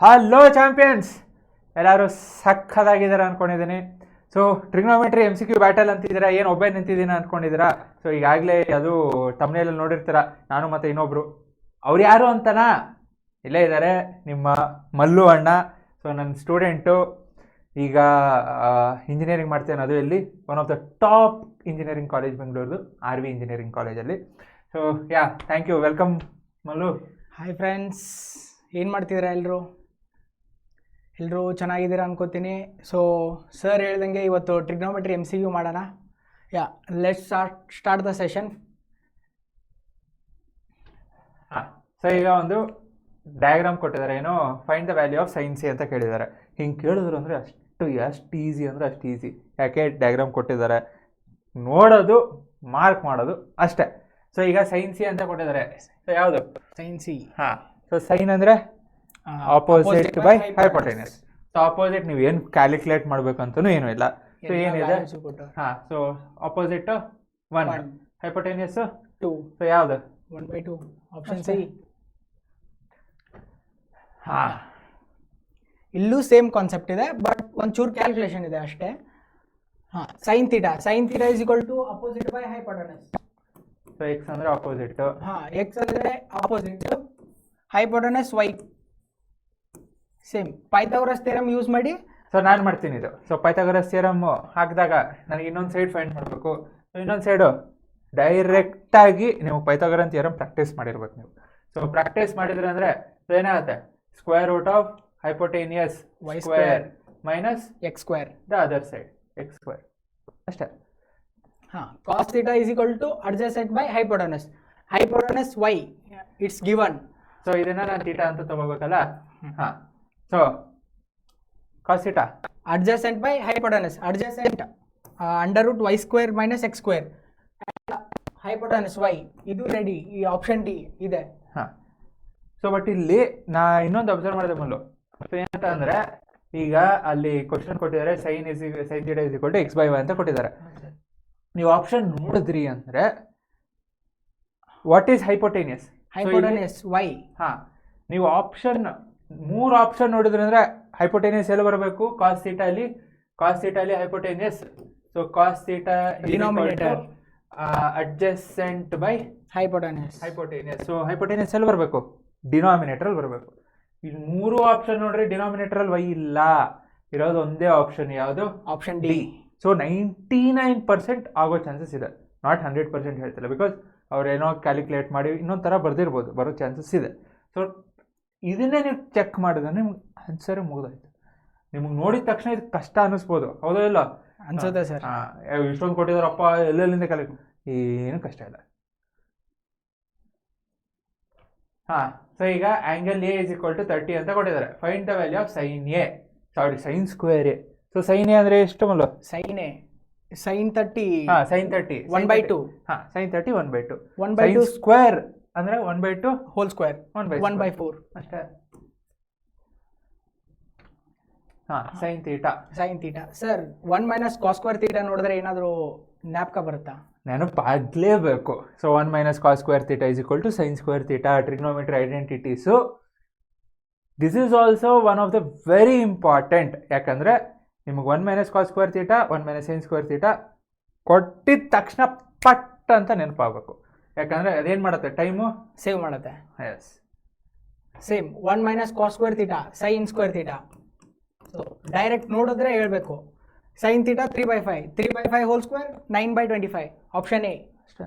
Hello champions, ಎಲ್ಲರೂ ಸಕ್ಕದಾಗಿದ್ದಾರೆ ಅಂದ್ಕೊಂಡಿದ್ದೀನಿ. So trigonometry MCQ battle ಅಂತಿದ್ದೀರಾ, ಏನು ಒಬ್ಬೇ ನಿಂತಿದ್ದೀನಿ ಅಂದ್ಕೊಂಡಿದ್ದೀರಾ. ಸೊ ಈಗಾಗಲೇ ಅದು ತಮ್ಮನೇಲಿ ನೋಡಿರ್ತೀರ, ನಾನು ಮತ್ತು ಇನ್ನೊಬ್ರು. ಅವ್ರು ಯಾರು ಅಂತನಾ, ಇಲ್ಲೇ ಇದ್ದಾರೆ ನಿಮ್ಮ ಮಲ್ಲು ಅಣ್ಣ. ಸೊ ನನ್ನ ಸ್ಟೂಡೆಂಟು, ಈಗ ಇಂಜಿನಿಯರಿಂಗ್ ಮಾಡ್ತೇನೆ. ಅದು ಇಲ್ಲಿ one of the top engineering college Bengaluru, RV engineering ಕಾಲೇಜಲ್ಲಿ. So thank you, welcome Mallu. Hi friends, ಏನು ಮಾಡ್ತಿದ್ದೀರಾ ಎಲ್ಲರೂ ಚೆನ್ನಾಗಿದ್ದೀರಾ ಅನ್ಕೋತೀನಿ. ಸೊ ಸರ್ ಹೇಳ್ದಂಗೆ ಇವತ್ತು ಟ್ರಿಗ್ನೋಮೆಟ್ರಿ MCQ ಮಾಡೋಣ. Let's start the session. So ಈಗ ಒಂದು ಡಯಾಗ್ರಾಮ್ ಕೊಟ್ಟಿದ್ದಾರೆ, ಏನೋ find the value of sine C ಅಂತ ಕೇಳಿದ್ದಾರೆ. ಹಿಂಗೆ ಕೇಳಿದ್ರು ಅಂದರೆ ಎಷ್ಟು ಈಸಿ ಅಂದರೆ ಅಷ್ಟು ಈಸಿ. ಯಾಕೆ ಡಯಾಗ್ರಾಮ್ ಕೊಟ್ಟಿದ್ದಾರೆ, ನೋಡೋದು ಮಾರ್ಕ್ ಮಾಡೋದು ಅಷ್ಟೇ. ಸೊ ಈಗ ಸೈನ್ ಸಿ ಅಂತ ಕೊಟ್ಟಿದ್ದಾರೆ. ಸೊ ಯಾವುದು ಸೈನ್ ಸಿ? ಸೊ ಸೈನ್ ಅಂದರೆ opposite by hypotenuse. So opposite ನೀವು ಏನು ಕ್ಯಾಲ್ಕುಲೇಟ್ ಮಾಡಬೇಕಂತನೂ ಏನೂ ಇಲ್ಲ. ಸೊ ಏನಿದೆ, ಸೊ ಆಪೋಸಿಟ್ 1, ಹೈಪೋಟೆನಸ್ 2. ಸೊ ಯಾವುದು 1/2, ಆಪ್ಷನ್ ಸಿ. ಇಲ್ಲೂ ಸೇಮ್ ಕಾನ್ಸೆಪ್ಟ್ ಇದೆ, ಬಟ್ ಒಂಚೂರು ಕ್ಯಾಲ್ಕುಲೇಷನ್ ಇದೆ ಅಷ್ಟೇ. Sine theta is equal to opposite by hypotenuse. So X ಅಂದರೆ ಆಪೋಸಿಟ್, ಎಕ್ಸ್ ಅಂದರೆ opposite, hypotenuse Y. Same Pythagoras theorem use ಮಾಡಿ. ಸೊ ನಾನು ಮಾಡ್ತೀನಿ ಇದು. ಸೊ ಪೈಥಾಗರಸ್ ಥಿಯರಮ್ ಹಾಕಿದಾಗ ನನಗೆ ಇನ್ನೊಂದು ಸೈಡ್ ಫೈಂಡ್ ಮಾಡಬೇಕು. ಸೊ ಇನ್ನೊಂದು ಸೈಡು ಡೈರೆಕ್ಟಾಗಿ ನೀವು ಪೈಥಾಗರಸ್ ಥಿಯರಮ್ ಪ್ರಾಕ್ಟೀಸ್ ಮಾಡಿರ್ಬೇಕು ನೀವು. ಸೊ ಪ್ರಾಕ್ಟೀಸ್ ಮಾಡಿದ್ರೆ ಅಂದರೆ ಸೊ ಏನಾಗುತ್ತೆ, square root of hypotenuse y square minus x square the other side x square ಅಷ್ಟೇ. cos theta is equal to adjacent by hypotenuse y. It's given. So ಇದನ್ನ ನಾನು theta ಅಂತ ತಗೋಬೇಕಲ್ಲ. So cos theta adjacent by hypotenuse, adjacent under root y square minus x square, hypotenuse y. ಇದು ready, ಈ option D ಇದೆ. So but ಇಲ್ಲಿ ನಾ ಇನ್ನೊಂದು ಅಬ್ಸರ್ವ್ ಮಾಡಿದೆ ಮೊದಲು. ಸೊ ಏನಂತ ಅಂದರೆ, ಈಗ ಅಲ್ಲಿ ಕ್ವಶನ್ ಕೊಟ್ಟಿದ್ದಾರೆ, sine theta is equal to x/y ಅಂತ ಕೊಟ್ಟಿದ್ದಾರೆ. ನೀವು ಆಪ್ಷನ್ ನೋಡಿದ್ರಿ ಅಂದರೆ ವಾಟ್ ಈಸ್ ಹೈಪೋಟೇನಿಯಸ್ y. ನೀವು ಆಪ್ಷನ್ 3 ಆಪ್ಷನ್ ನೋಡಿದ್ರಿ ಅಂದರೆ ಹೈಪೋಟೇನಿಯಸ್ ಎಲ್ಲಿ ಬರಬೇಕು, ಕಾಸ್ ಥೀಟಾ ಅಲ್ಲಿ hypotenuse. So cos theta denominator adjacent by hypotenuse. So hypotenuse ಎಲ್ಲಿ ಬರಬೇಕು, ಡಿನಾಮಿನೇಟರ್ ಅಲ್ಲಿ ಬರಬೇಕು. ಈಗ 3 ಆಪ್ಷನ್ ನೋಡ್ರಿ, ಡಿನಾಮಿನೇಟರ್ ಅಲ್ಲಿ ವೈ ಇಲ್ಲ, ಇರೋದು ಒಂದೇ ಆಪ್ಷನ್. ಯಾವುದು, ಆಪ್ಷನ್ ಡಿ. ಸೊ 99% ಆಗೋ ಚಾನ್ಸಸ್ ಇದೆ, ನಾಟ್ 100% ಹೇಳ್ತಿಲ್ಲ. ಬಿಕಾಸ್ ಅವ್ರೇನೋ ಕ್ಯಾಲ್ಕುಲೇಟ್ ಮಾಡಿ ಇನ್ನೊಂದು ಥರ ಬರ್ದಿರ್ಬೋದು, ಬರೋ ಚಾನ್ಸಸ್ ಇದೆ. ಸೊ ಇದನ್ನೇ ನೀವು ಚೆಕ್ ಮಾಡಿದ್ರೆ ನಿಮ್ಗೆ ಆನ್ಸರೇ ಮುಗಿದೋಯ್ತು. ನಿಮ್ಗೆ ನೋಡಿದ ತಕ್ಷಣ ಇದು ಕಷ್ಟ ಅನ್ನಿಸ್ಬೋದು, ಹೌದೋ ಇಲ್ಲ ಅನ್ಸುತ್ತೆ ಸರ್. ಇಷ್ಟೊಂದು ಕೊಟ್ಟಿದಾರಪ್ಪ, ಎಲ್ಲೆಲ್ಲಿಂದ ಏನು ಕಷ್ಟ ಇಲ್ಲ. ಸೊ ಈಗ angle A is equal to 30 ಅಂತ ಕೊಟ್ಟಿದ್ದಾರೆ. Find the value of sine square A. So sine A ಅಂದರೆ ಎಷ್ಟು ಮಲ್ಲ? ಸೈನ್ 30. ಸೈನ್ 30 1/2. ಸೈನ್ 30 1/2. 1/2 ಸ್ಕ್ವೇರ್ ಅಂದರೆ 1/2 ಹೋಲ್ ಸ್ಕ್ವೇರ್ 1/4 ಅಷ್ಟೇ. Sine theta sir 1 minus cos square theta ನೋಡಿದ್ರೆ ಏನಾದರೂ ಜ್ಞಾಪಕ ಬರುತ್ತಾ? ನೆನಪಾಗಲೇಬೇಕು. So 1 minus cos square theta is equal to sine square theta. Trigonometry identities this is also one of the very important. ಯಾಕಂದರೆ ನಿಮಗೆ 1 minus cos square theta 1 minus sine square theta ಕೊಟ್ಟಿದ ತಕ್ಷಣ ಪಟ್ ಅಂತ ನೆನಪಾಗಬೇಕು. ಯಾಕಂದರೆ ಅದೇನು ಮಾಡುತ್ತೆ, ಟೈಮು ಸೇವ್ ಮಾಡುತ್ತೆ. Yes, same 1 minus cos square theta sine square theta. So direct ನೋಡಿದ್ರೆ ಹೇಳ್ಬೇಕು, sine theta 3/5 whole square 9/25, option A ಅಷ್ಟೇ.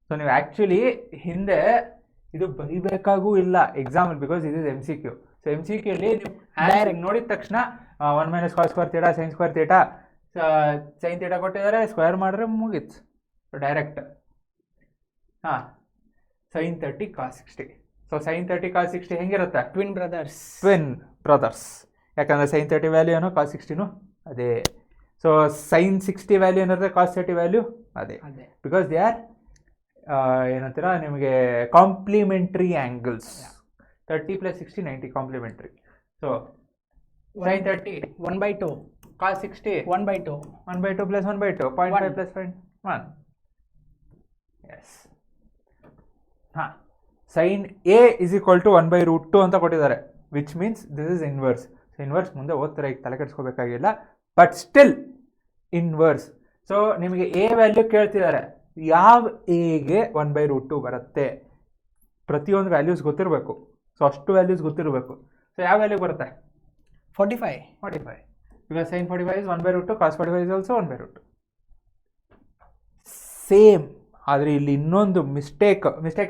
ಸೊ ನೀವು ಆ್ಯಕ್ಚುಲಿ ಹಿಂದೆ ಇದು ಬರೀಬೇಕಾಗೂ ಇಲ್ಲ ಎಕ್ಸಾಮಲ್ಲಿ, ಬಿಕಾಸ್ ಇದು MCQ. ಸೊ MCQಲ್ಲಿ ನೀವು ಡೈರೆಕ್ಟ್ ನೋಡಿದ ತಕ್ಷಣ 1 minus cos square theta sine square theta, sine theta ಕೊಟ್ಟಿದ್ದಾರೆ, ಸ್ಕ್ವೇರ್ ಮಾಡಿದ್ರೆ ಮುಗೀತು. So direct sine 30 cos 60. So sine 30 cos 60 ಹೆಂಗಿರುತ್ತೆ, ಟ್ವಿನ್ ಬ್ರದರ್ಸ್. ಯಾಕಂದರೆ ಸೈನ್ 30 ವ್ಯಾಲ್ಯೂ ಏನೋ ಕಾಸ್ 60 ಅದೇ. ಸೊ ಸೈನ್ 60 ವ್ಯಾಲ್ಯೂ ಏನಿರುತ್ತೆ, ಕಾಸ್ 30 ವ್ಯಾಲ್ಯೂ ಅದೇ. ಬಿಕಾಸ್ ದೇ ಆರ್ ಏನಂತೀರ ನಿಮಗೆ complementary angles. 30 + 60 90 complementary. So sine 30 1/2 cos 60 1/2 1/2 + 1/2 0.5 + 0.1. Yes. Sine A is equal to 1/√2 ಅಂತ ಕೊಟ್ಟಿದ್ದಾರೆ. Which means this is inverse. So inverse ಮುಂದೆ ಓದ್ತಾರೆ, ಈಗ ತಲೆ ಕೆಡಿಸ್ಕೋಬೇಕಾಗಿಲ್ಲ, ಬಟ್ ಸ್ಟಿಲ್ ಇನ್ವರ್ಸ್. ಸೊ ನಿಮಗೆ ಎ ವ್ಯಾಲ್ಯೂ ಕೇಳ್ತಿದ್ದಾರೆ, ಯಾವ ಎಗೆ 1/√2 ಬರುತ್ತೆ, ಪ್ರತಿಯೊಂದು ವ್ಯಾಲ್ಯೂಸ್ ಗೊತ್ತಿರಬೇಕು. ಸೊ ಅಷ್ಟು ವ್ಯಾಲ್ಯೂಸ್ ಗೊತ್ತಿರಬೇಕು. ಸೊ ಯಾವ ವ್ಯಾಲ್ಯೂ ಬರುತ್ತೆ? 45. Because sin 45 is 1/√2, cos 45 is also 1/√2. Same. ಆದರೆ ಇಲ್ಲಿ ಇನ್ನೊಂದು ಮಿಸ್ಟೇಕ್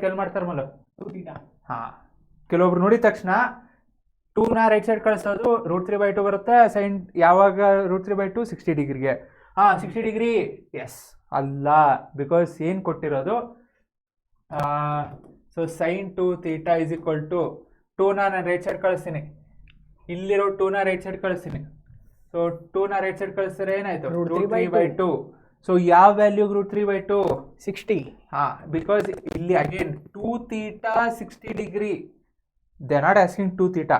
ಎಲ್ಲಿ ಮಾಡ್ತಾರೆ ಮಲ್ಲ? 2θ. ಹಾಂ, ಕೆಲವೊಬ್ರು ನೋಡಿದ ತಕ್ಷಣ 2ನ ರೈಟ್ ಸೈಡ್ ಕಳಿಸೋದು √3/2 ಬರುತ್ತೆ. ಸೈನ್ ಯಾವಾಗ √3/2 60 ಡಿಗ್ರಿಗೆ. 60 ಡಿಗ್ರಿ. ಎಸ್, ಅಲ್ಲ. ಬಿಕಾಸ್ ಏನು ಕೊಟ್ಟಿರೋದು, so sine 2θ is equal to 2ನ ನಾನು ರೈಟ್ ಸೈಡ್ ಕಳಿಸ್ತೀನಿ, ಇಲ್ಲಿರೋ 2ನ ರೈಟ್ ಸೈಡ್ ಕಳಿಸ್ತೀನಿ. ಸೊ 2ನ ರೈಟ್ ಸೈಡ್ ಕಳಿಸಿದ್ರೆ ಏನಾಯ್ತು? √3/2. ಸೊ ಯಾವ ವ್ಯಾಲ್ಯೂಗೆ √3/2? 60. ಬಿಕಾಸ್ ಇಲ್ಲಿ again 2θ 60 degree. They not asking 2θ.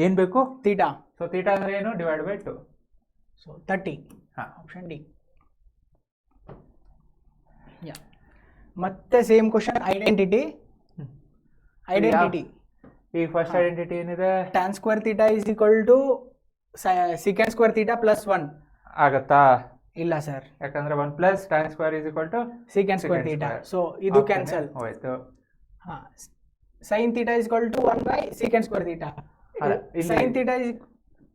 ಏನು ಬೇಕು? θ. ಸೊ θ ಅಂದ್ರೆ ಏನು? /2. ಸೊ 30. Option D. ಮತ್ತೆ ಸೇಮ್ ಕ್ವಶನ್, ಐಡೆಂಟಿಟಿ. ಈಗ ಫಸ್ಟ್ ಐಡೆಂಟಿಟಿ ಏನಿದೆ? tan square θ is equal to secant square θ plus 1. ಆಗತ್ತಾ? ಇಲ್ಲ ಸರ್, ಯಾಕಂದ್ರೆ 1 + tan square is equal to secant square θ. So ಇದು ಕ್ಯಾನ್ಸಲ್ ಹೋಯ್ತು. sin θ is equal to 1/secant square θ. sin θ is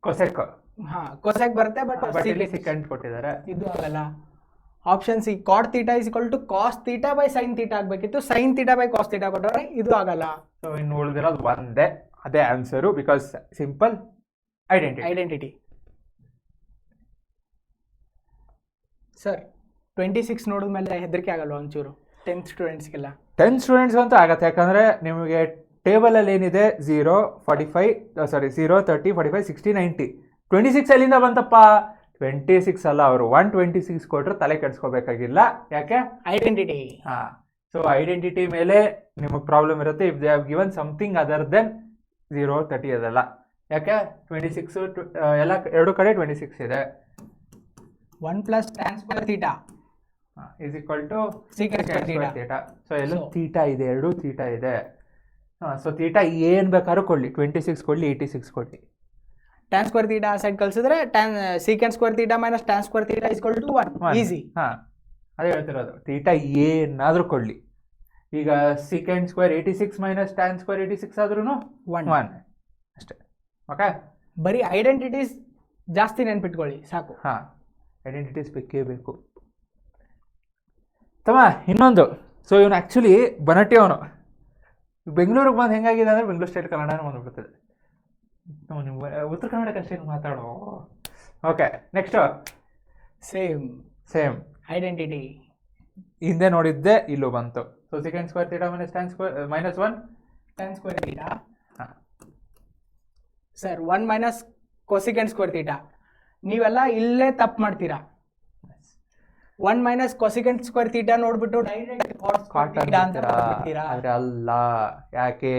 cosec. Cosec ಬರುತ್ತೆ, but ಇಲ್ಲಿ second ಕೊಟ್ಟಿದ್ದಾರೆ. ಇದು ಆಗಲ್ಲ. Option C cot θ is equal to cos θ sin θ ಆಗಬೇಕಿತ್ತು. sin θ cos θ ಕೊಟ್ಟರೆ ಇದು ಆಗಲ್ಲ. ಸೊ ಇನ್ನು ಉಳಿದಿರೋದು ಒಂದೇ, ಅದೇ answer. Because simple identity. Sir 26 ನೋಡಿದ್ಮೇಲೆ ಹೆದರಿಕೆ ಆಗಲ್ವಾ ಒಂಚೂರು? 10th ಸ್ಟೂಡೆಂಟ್ಸ್ಗೆಲ್ಲ. 10th ಸ್ಟೂಡೆಂಟ್ಸ್ಗಂತೂ ಆಗತ್ತೆ. ಯಾಕಂದರೆ ನಿಮಗೆ ಟೇಬಲಲ್ಲಿ ಏನಿದೆ 0, 45, 0, 30, 45, 60, 90. 26 ಎಲ್ಲಿಂದ ಬಂತಪ್ಪ? 26 ಅಲ್ಲ, ಅವರು 126 ಕೊಟ್ಟರು ತಲೆ ಕೆಡಿಸ್ಕೋಬೇಕಾಗಿಲ್ಲ. ಯಾಕೆ? ಐಡೆಂಟಿಟಿ. ಸೊ ಐಡೆಂಟಿಟಿ ಮೇಲೆ ನಿಮಗೆ ಪ್ರಾಬ್ಲಮ್ ಇರುತ್ತೆ. If they have given something other than 0, 30 ಅದಲ್ಲ. ಯಾಕೆ? 26 ಎಲ್ಲ ಎರಡು ಕಡೆ 26 ಇದೆ. 1 + tan square θ is equal to secant square θ. So ಎಲ್ಲ ಥೀಟಾ ಇದೆ, ಎರಡು ಥೀಟಾ ಇದೆ. ಸೊ ಥೀಟಾ ಏನು ಬೇಕಾದ್ರೂ ಕೊಡಲಿ, 26 ಕೊಡಲಿ, 86 ಕೊಡಲಿ. tan square θ ಆ ಸೈಡ್ ಕಳಿಸಿದ್ರೆ secant square θ - tan square θ is equal to 1. Easy. ಅದೇ ಹೇಳ್ತಿರೋದು, ಥೀಟಾ ಏನಾದರೂ ಕೊಡಲಿ. ಈಗ secant square 86 - tan square 86 ಆದ್ರೂ 1 ಅಷ್ಟೇ. ಓಕೆ, ಬರೀ ಐಡೆಂಟಿಟೀಸ್ ಜಾಸ್ತಿ ನೆನ್ಪಿಟ್ಕೊಳ್ಳಿ ಸಾಕು. ಐಡೆಂಟಿಟೀಸ್ ಬೇಕೇ ಬೇಕು. ತಮ್ಮ ಇನ್ನೊಂದು, ಸೊ ಇವನು ಆ್ಯಕ್ಚುಲಿ ಬನಟ್ಟಿ ಅವನು. ಬೆಂಗಳೂರಿಗೆ ಬಂದು ಹೆಂಗಾಗಿದೆ ಅಂದರೆ ಬೆಂಗಳೂರು ಸ್ಟೇಟ್ ಕನ್ನಡನೂ ಬಂದುಬಿಡ್ತದೆ. ನೀವು ಉತ್ತರ ಕನ್ನಡಕ್ಕೆ ಅಷ್ಟೇ ಮಾತಾಡೋ. Okay, next same identity. ಹಿಂದೆ ನೋಡಿದ್ದೆ ಇಲ್ಲೂ ಬಂತು. So secant square θ - tan square -1 tan square θ. Sir 1 - cosecant square θ. ನೀವೆಲ್ಲ ಇಲ್ಲೇ ತಪ್ಪು ಮಾಡ್ತೀರಾ. 1 - cosecant square θ ನೋಡ್ಬಿಟ್ಟು ಡೈರೆಕ್ಟ್ cos θ ಅಂತ ಮಾಡ್ತೀರಾ. ಅಲ್ಲ, ಯಾಕೆ?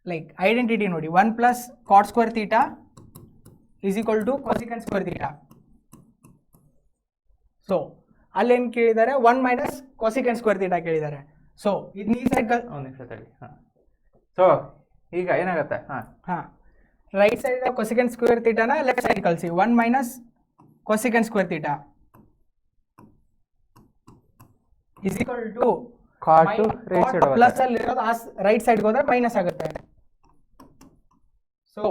ಲೈಕ್ ಐಡೆಂಟಿಟಿ ನೋಡಿ, 1 + cot square θ is equal to cosecant square θ. So ಅಲ್ಲೇನು ಕೇಳಿದ್ದಾರೆ? 1 - cosecant square θ ಕೇಳಿದ್ದಾರೆ. ಸೊ ಇದು ಈ ಸೈಡ್ ಒಂದು ನಿಮಿಷ ತಡಿ. ಸೊ ಈಗ ಏನಾಗುತ್ತೆ? ರೈಟ್ ಸೈಡ್ cosecant square θ ನ ಲೆಫ್ಟ್ ಸೈಡ್ ಕಳಿಸಿ. 1 - cosecant square θ is equal to cot right side plus ಅಲ್ಲಿ ಇರೋದು ರೈಟ್ ಸೈಡ್ಗೆ ಹೋದ್ರೆ ಮೈನಸ್ ಆಗುತ್ತೆ. ಸೊ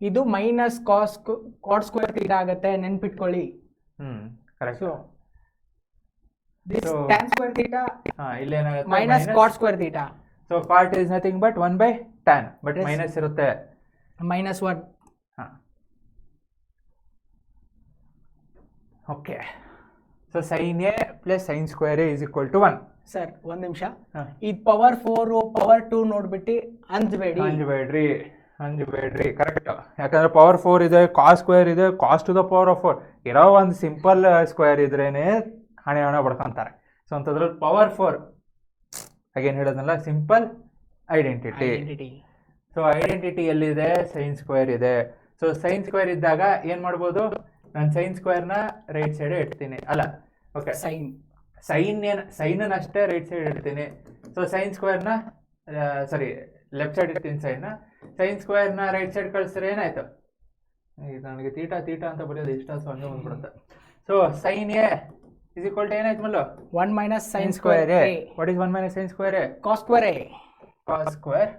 ಇದು -cot square θ ಆಗುತ್ತೆ, ನೆನ್ಪಿಟ್ಕೊಳ್ಳಿ. Correct. So this tan square θ ಇಲ್ಲಿ ಏನಾಗುತ್ತೆ? -cot square θ. ಸೊ cot is nothing but 1/tan, but minus ಇರುತ್ತೆ. -1. Okay, so sin a + sin square a is equal to 1. Sir ಒಂದು ನಿಮಿಷ, ಇದು ಪವರ್ 4 ಪವರ್ 2 ನೋಡ್ಬಿಟ್ಟು ಅಂಜಬೇಡ್ರಿ. ಕರೆಕ್ಟ್. ಯಾಕಂದ್ರೆ ಪವರ್ 4 ಇದೆ, ಕಾಸ್ ಸ್ಕ್ವೇರ್ ಇದೆ, cos to the power of 4. ಇರೋ ಒಂದು ಸಿಂಪಲ್ ಸ್ಕ್ವೇರ್ ಇದ್ರೇನೆ ಹಣೆ ಬಡ್ಕೊಂತಾರೆ. ಸೊ ಅಂಥದ್ರಲ್ಲಿ ಪವರ್ 4 ಹಾಗೇನು ಹೇಳೋದಲ್ಲ, ಸಿಂಪಲ್ ಐಡೆಂಟಿಟಿ. ಸೊ ಐಡೆಂಟಿಟಿ ಎಲ್ಲಿದೆ? sin ಸ್ಕ್ವೇರ್ ಇದೆ. ಸೊ sin ಸ್ಕ್ವೇರ್ ಇದ್ದಾಗ ಏನು ಮಾಡ್ಬೋದು? ನಾನು sin ಸ್ಕ್ವೇರ್ನ ರೈಟ್ ಸೈಡ್ ಇಡ್ತೀನಿ. ಅಲ್ಲ, ಓಕೆ, ಸೈನ್ ಅಷ್ಟೇ ರೈಟ್ ಸೈಡ್ ಇಡ್ತೀನಿ. ಸೊ sin ಸ್ಕ್ವೇರ್ನ ಲೆಫ್ಟ್ ಸೈಡ್ ಇಡ್ತೀನಿ, ಸೈನ್ನ ಸೈನ್ ಸ್ಕ್ವೇರ್ನ ರೈಟ್ ಸೈಡ್ ಕಳಿಸಿದ್ರೆ ಏನಾಯ್ತು? ಈಗ ನನಗೆ ತೀಟಾ ಅಂತ ಬರೆಯೋದು ಇಷ್ಟ, ಸೊ ಹಂಗೆ ಬಂದ್ಬಿಡುತ್ತೆ. So sine A is equal to ಏನಾಯ್ತು Mallu? 1 minus sin square a. What is 1 minus sin square a? Cos square a. Cos square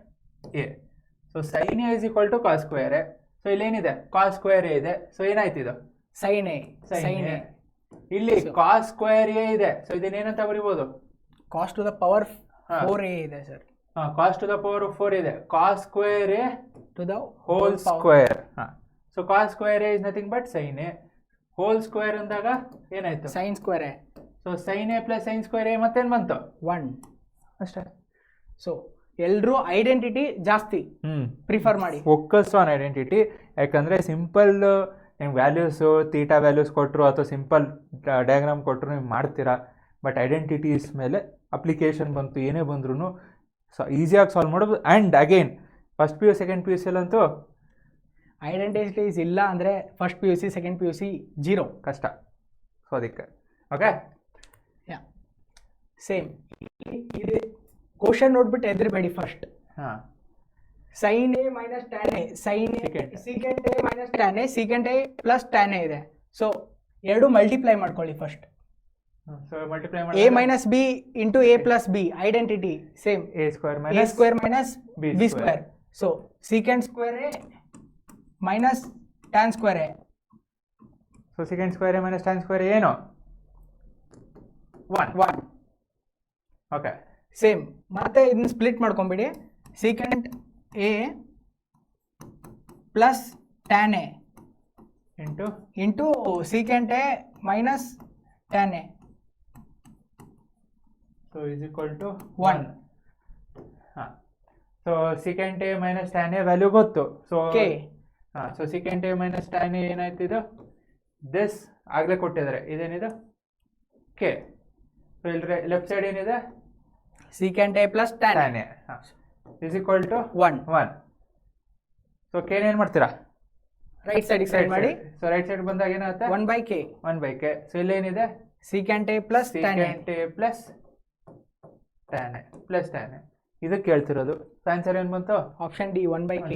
a. So sine A is equal to cos square A. So ಇಲ್ಲೇನಿದೆ? Cos square A ಇದೆ. So ಏನಾಯ್ತು ಇದು? Sin a. Sin a. ಇಲ್ಲಿ cos square A ಇದೆ. So ಇದನ್ನೇನಂತ ಬರಿಬೋದು? Cos to the power 4a ಇದೆ sir. Cos to the power 4 ಇದೆ. Cos square A to the whole square. So cos square A is nothing but sine A. Whole square ಅಂದಾಗ ಏನಾಯ್ತು? sin square a. So sine A plus sine square A ಮತ್ತೇನು ಬಂತು? 1 ಅಷ್ಟೇ. So ಎಲ್ಲರೂ identity ಜಾಸ್ತಿ prefer ಮಾಡಿ. Focus on identity. ಯಾಕಂದರೆ simple ನಿಮ್ಗೆ ವ್ಯಾಲ್ಯೂಸು ತೀಟಾ ವ್ಯಾಲ್ಯೂಸ್ ಕೊಟ್ಟರು ಅಥವಾ ಸಿಂಪಲ್ ಡಯಾಗ್ರಾಮ್ ಕೊಟ್ಟರು ನೀವು ಮಾಡ್ತೀರಾ. ಬಟ್ ಐಡೆಂಟಿಟೀಸ್ ಮೇಲೆ ಅಪ್ಲಿಕೇಶನ್ ಬಂತು ಏನೇ ಬಂದ್ರೂ ಈಸಿಯಾಗಿ ಸಾಲ್ವ್ ಮಾಡೋದು. And again first P U second P U ಸಿಲಂತೂ ಐಡೆಂಟಿಟೀಸ್ ಇಲ್ಲ ಅಂದರೆ first P U C second P U C 0 ಕಷ್ಟ. ಸೊ ಅದಕ್ಕೆ ಓಕೆ ಸೇಮ್ ಇದು ಕ್ವಶನ್ ನೋಡ್ಬಿಟ್ಟು ಎದ್ರಬೇಡಿ ಫಸ್ಟ್. ಹಾಂ sin a minus tan a, sin a secant a minus tan a, secant a plus tan a ಇದೆ. So ಎರಡು multiply ಮಾಡ್ಕೊಳ್ಳಿ first. So multiply a minus b into a plus b identity same. a square minus b square. So secant square a minus tan square a. So secant square a minus tan square a ಏನು? 1. Okay same. ಮತ್ತೆ ಇದನ್ನ split ಮಾಡ್ಕೊಂಬಿಡಿ. secant a plus tan a into secant a minus tan a. So is equal to 1. ಹಾಂ. So secant a minus tan a value ಗೊತ್ತು. So ಹಾಂ. So secant a minus tan a ಏನಾಯ್ತು ಇದು? This ಆಗಲೇ ಕೊಟ್ಟಿದ್ದಾರೆ. ಇದೇನಿದು? K. So ಇಲ್ಲಿ left side ಏನಿದೆ? secant a plus tan a. ಹಾಂ. is equal to 1. So K ಏನು ಮಾಡ್ತೀರಾ? ರೈಟ್ ಸೈಡಿಗೆ ಸೈಡ್ ಮಾಡಿ. ಸೊ ರೈಟ್ ಸೈಡ್ ಬಂದಾಗ ಏನಾಗುತ್ತೆ? 1/k. 1/k. ಸೊ ಇಲ್ಲೇನಿದೆ? secant a plus tan a. secant a plus tan a. ಇದಕ್ಕೆ ಕೇಳ್ತಿರೋದು. ಆನ್ಸರ್ ಏನು ಬಂತು? Option D 1/k.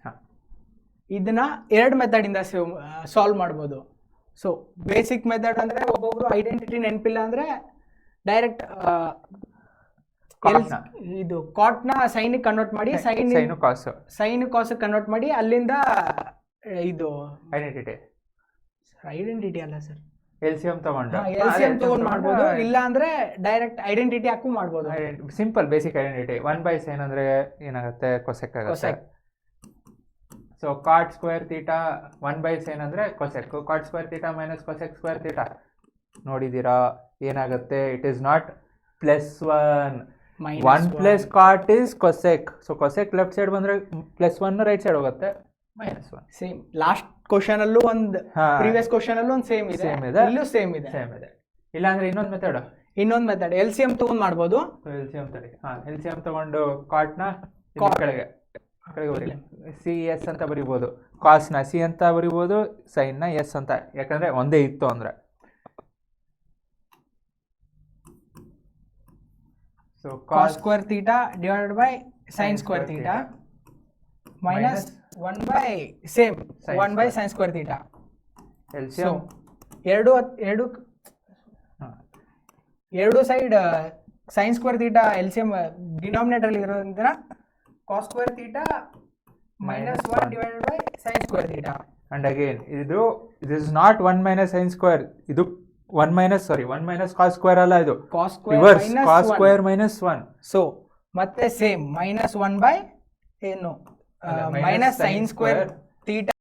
ಹಾಂ. ಇದನ್ನ ಎರಡು ಮೆಥಡಿಂದ ಸಾಲ್ವ್ ಮಾಡ್ಬೋದು. ಸೊ ಬೇಸಿಕ್ ಮೆಥಡ್ ಅಂದರೆ ಒಬ್ಬೊಬ್ರು ಐಡೆಂಟಿಟಿ ನೆನಪಿಲ್ಲ ಅಂದರೆ ಡೈರೆಕ್ಟ್ ಇದು ಕಾಟ್ನ ಸೈನ್ ಕನ್ವರ್ಟ್ ಮಾಡಿ ಸೈನ್ ಕಾಸ್ ಕನ್ವರ್ಟ್ ಮಾಡಿ ಅಲ್ಲಿಂದ ಇದು ಐಡೆಂಟಿಟಿ ಅಲ್ಲ ಸರ್, ಎಲ್ಸಿಎಂ ತಗೊಂಡು ಮಾಡ್ಬೋದು. ಇಲ್ಲ ಅಂದ್ರೆ ಡೈರೆಕ್ಟ್ ಐಡೆಂಟಿಟಿ ಹಾಕು ಮಾಡ್ಬೋದು. ಸಿಂಪಲ್ ಬೇಸಿಕ್ ಐಡೆಂಟಿಟಿ 1/sin ಅಂದ್ರೆ ಏನಾಗುತ್ತೆ? ಕೊಸೆಕ್ ಆಗುತ್ತೆ. So cot square theta 1/sin ಅಂದ್ರೆ cosec. Cot square theta minus cosec square theta ನೋಡಿದ್ದೀರಾ ಏನಾಗುತ್ತೆ? It is not +1. 1 plus cot is cosec. So cosec left side ಬಂದ್ರೆ +1 right side ಹೋಗುತ್ತೆ -1. Same last question ಅಲ್ಲೂ ಒಂದು ಪ್ರೀವಿಯಸ್ ಕ್ವಶನ್ ಅಲ್ಲೂ ಒಂದು same ಇದೆ, ಇಲ್ಲೂ ಸೇಮ್ ಇದೆ. ಇಲ್ಲ ಅಂದ್ರೆ ಇನ್ನೊಂದು ಮೆಥಡ್ ಎಲ್ಸಿಎಂ ತಗೊಂಡು ಮಾಡ್ಬೋದು. ಎಲ್ಸಿಎಂ ತಡಿ. ಎಲ್ಸಿಎಂ ತಗೊಂಡು ಕಾಟ್ನ ಕೆಳಗೆ ಬರೀ CS ಅಂತ ಬರಿಬೋದು, ಕಾಸ್ನ C ಅಂತ ಬರಿಬೋದು, ಸೈನ್ನ S ಅಂತ, ಯಾಕಂದ್ರೆ ಒಂದೇ ಇತ್ತು ಅಂದ್ರೆ. So cos square theta divided by sin square theta minus 1 by sin square theta. LCM ಎರಡು side sin square theta LCM denominator ಅಲ್ಲಿ ಇರೋದ್ರಿಂದ cos square theta minus 1 divided by sin square theta. And again this is not 1 minus sin square, ಇದು 1 minus cos square ಅಲ್ಲ, ಇದು cos square reverse, minus cos 1. square minus 1. So ಮತ್ತೆ same -1 by ಏನು minus sin square theta